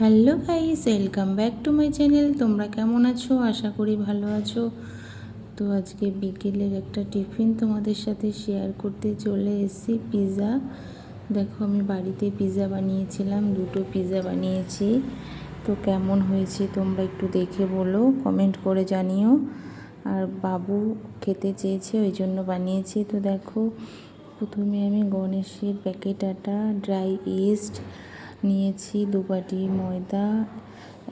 Hello guys, welcome back to my channel. তোমরা কেমন আছো? আশা করি ভালো আছো। তো আজকে বিকেলের একটা টিফিন তোমাদের সাথে শেয়ার করতে চলে এসেছি। পিৎজা। দেখো, আমি বাড়িতে পিৎজা বানিয়েছিলাম, 2টো পিৎজা বানিয়েছি। তো কেমন হয়েছে তোমরা একটু দেখে বলো, কমেন্ট করে জানিও। আর বাবু খেতে চেয়েছে, ওই জন্য বানিয়েছি। তো দেখো, প্রথমে আমি গণেশের প্যাকেট আটা, ড্রাই ইস্ট নিয়েছি, 2 বাটি ময়দা,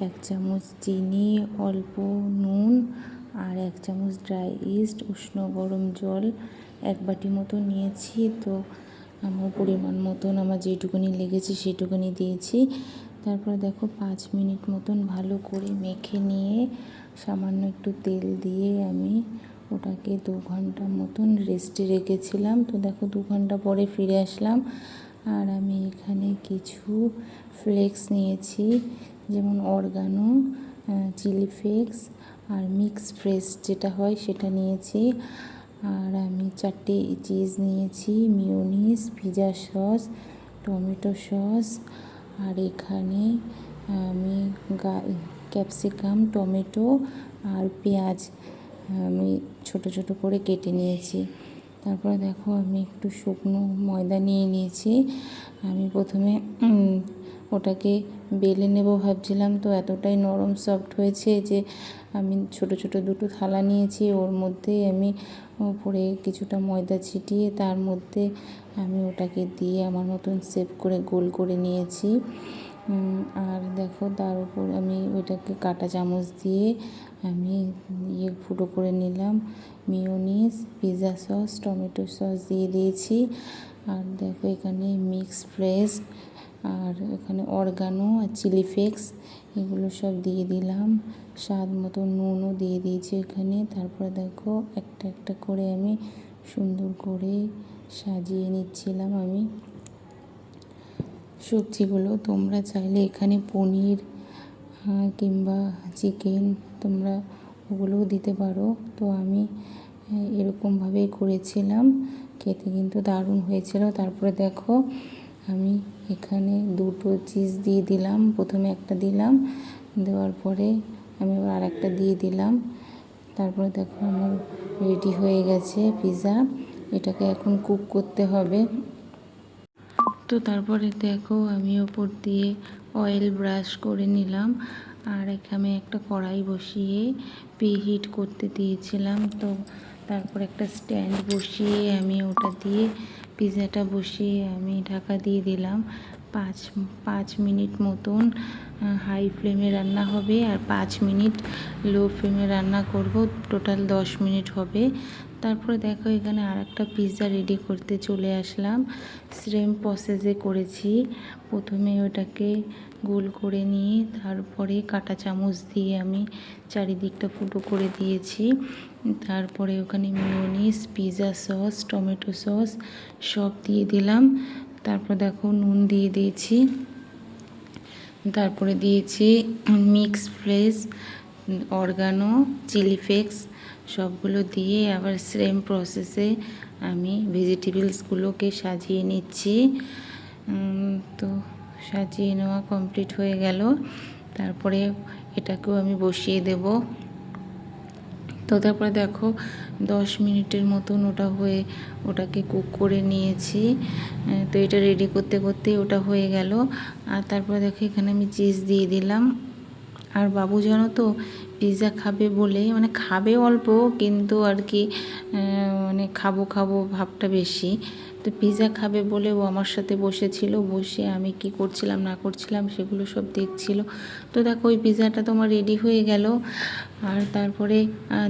1 চামচ চিনি, অল্প নুন আর 1 চামচ ড্রাই ইস্ট, উষ্ণ গরম জল 1 বাটি মতো নিয়েছি। তো আমার পরিমাণ মতন, আমার যেটুকুনি লেগেছে সেটুকুনি দিয়েছি। তারপর দেখো 5 মিনিট মতন ভালো করে মেখে নিয়ে সামান্য একটু তেল দিয়ে আমি ওটাকে 2 ঘন্টা মতন রেস্টে রেখেছিলাম। তো দেখো 2 ঘন্টা পরে ফিরে আসলাম। আর আমি এখানে কিছু ফ্লেক্স নিয়েছি, যেমন অরগানো, চিলি ফ্লেক্স আর মিক্স ফ্রেশ যেটা হয় সেটা নিয়েছি। আর আমি 4টে চিজ নিয়েছি, mayonnaise, pizza sauce, tomato sauce. আর এখানে আমি ক্যাপসিকাম, টমেটো আর পেঁয়াজ আমি ছোট ছোট করে কেটে নিয়েছি। তারপরে দেখো, আমি একটু শুকনো ময়দা নিয়ে নিয়েছি। আমি প্রথমে ওটাকে বেলে নেব ভাবছিলাম, তো এতটাই নরম সফট হয়েছে যে আমি ছোট ছোট 2টো থালা নিয়েছি। ওর মধ্যেই আমি উপরে কিছুটা ময়দা ছিটিয়ে তার মধ্যে আমি ওটাকে দিয়ে আমার মতন শেপ করে গোল করে নিয়েছি। আর দেখো, তার উপর আমি ওইটাকে কাঁটা চামচ দিয়ে আমি ফুটো করে নিলাম। Mayonnaise, pizza sauce, tomato sauce দিয়ে দিয়েছি। আর দেখো, এখানে মিক্স ফ্রেশ আর এখানে অরগানো আর চিলি ফ্লেক্স এগুলো সব দিয়ে দিলাম। স্বাদ মতো নুনও দিয়ে দিয়েছি এখানে। তারপরে দেখো, একটা একটা করে আমি সুন্দর করে সাজিয়ে নিচ্ছিলাম আমি সবজিগুলো। তোমরা চাইলে এখানে পনির কিংবা চিকেন তোমরা ওগুলোও দিতে পারো। তো আমি এরকমভাবেই করেছিলাম, খেতে কিন্তু দারুণ হয়েছিল। তারপরে দেখো, আমি এখানে 2টো চিজ দিয়ে দিলাম। প্রথমে একটা দিলাম, দেওয়ার পরে আমি আবার আরেকটা দিয়ে দিলাম। তারপরে দেখো, আমার রেডি হয়ে গেছে পিৎজা। এটাকে এখন কুক করতে হবে। তো তারপরে দেখো, আমি ওপর দিয়ে অয়েল ব্রাশ করে নিলাম। আর এখানে একটা কড়াই বসিয়ে প্রিহিট করতে দিয়েছিলাম। তো তারপর একটা স্ট্যান্ড বসিয়ে আমি ওটা দিয়ে পিৎজাটা বসিয়ে আমি ঢাকা দিয়ে দিলাম। 5 মিনিট মতন হাই ফ্লেমে রান্না হবে আর 5 মিনিট লো ফ্লেমে রান্না করব। টোটাল 10 মিনিট হবে। তারপরে দেখো, এখানে আর একটা পিৎজা রেডি করতে চলে আসলাম। সেম প্রসেসে করেছি। প্রথমে ওটাকে গোল করে নিয়ে তারপরে কাঁটা চামচ দিয়ে আমি চারিদিকটা ফুটো করে দিয়েছি। তারপরে ওখানে mayonnaise, pizza sauce, tomato sauce সব দিয়ে দিলাম। তারপর দেখো, নুন দিয়ে দিয়েছি। তারপরে দিয়েছি মিক্স ফ্রেশ, অরগানো, চিলি ফ্লেক্স সবগুলো দিয়ে আবার সেম প্রসেসে আমি ভেজিটেবলসগুলোকে সাজিয়ে নিচ্ছি। তো সাজিয়ে নেওয়া কমপ্লিট হয়ে গেল। তারপরে এটাকেও আমি বসিয়ে দেব। তো তারপরে দেখো, 10 মিনিটের মতন ওটাকে কুক করে নিয়েছি। তো এটা রেডি করতে করতে ওটা হয়ে গেল। আর তারপরে দেখো, এখানে আমি চিজ দিয়ে দিলাম। আর বাবু জানো তো, পিৎজা খাবে বলে, মানে খাবে অল্প কিন্তু আর কি মানে খাবো খাবো ভাবটা বেশি। তো পিৎজা খাবে বলে ও আমার সাথে বসেছিল, বসে আমি কি করছিলাম না করছিলাম সেগুলো সব দেখছিল। তো দেখো, ওই পিৎজাটা তো আমার রেডি হয়ে গেল। আর তারপরে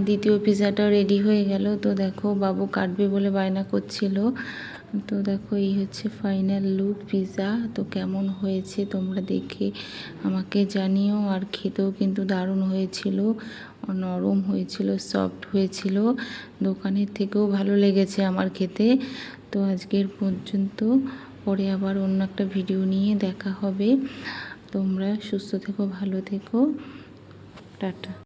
দ্বিতীয় পিৎজাটাও রেডি হয়ে গেল। তো দেখো, বাবু কাটবে বলে বায়না করছিল। তো দেখো, এই হচ্ছে ফাইনাল লুক পিৎজা। তো কেমন হয়েছে তোমরা দেখে আমাকে জানিও। আর খেতেও কিন্তু দারুণ হয়েছিল, নরম হয়েছিল, সফট হয়েছিল। দোকানের থেকেও ভালো লেগেছে আমার খেতে। তো আজকের পর্যন্ত, পরে আবার অন্য একটা ভিডিও নিয়ে দেখা হবে। তোমরা সুস্থ থেকো, ভালো থেকো, টাটা।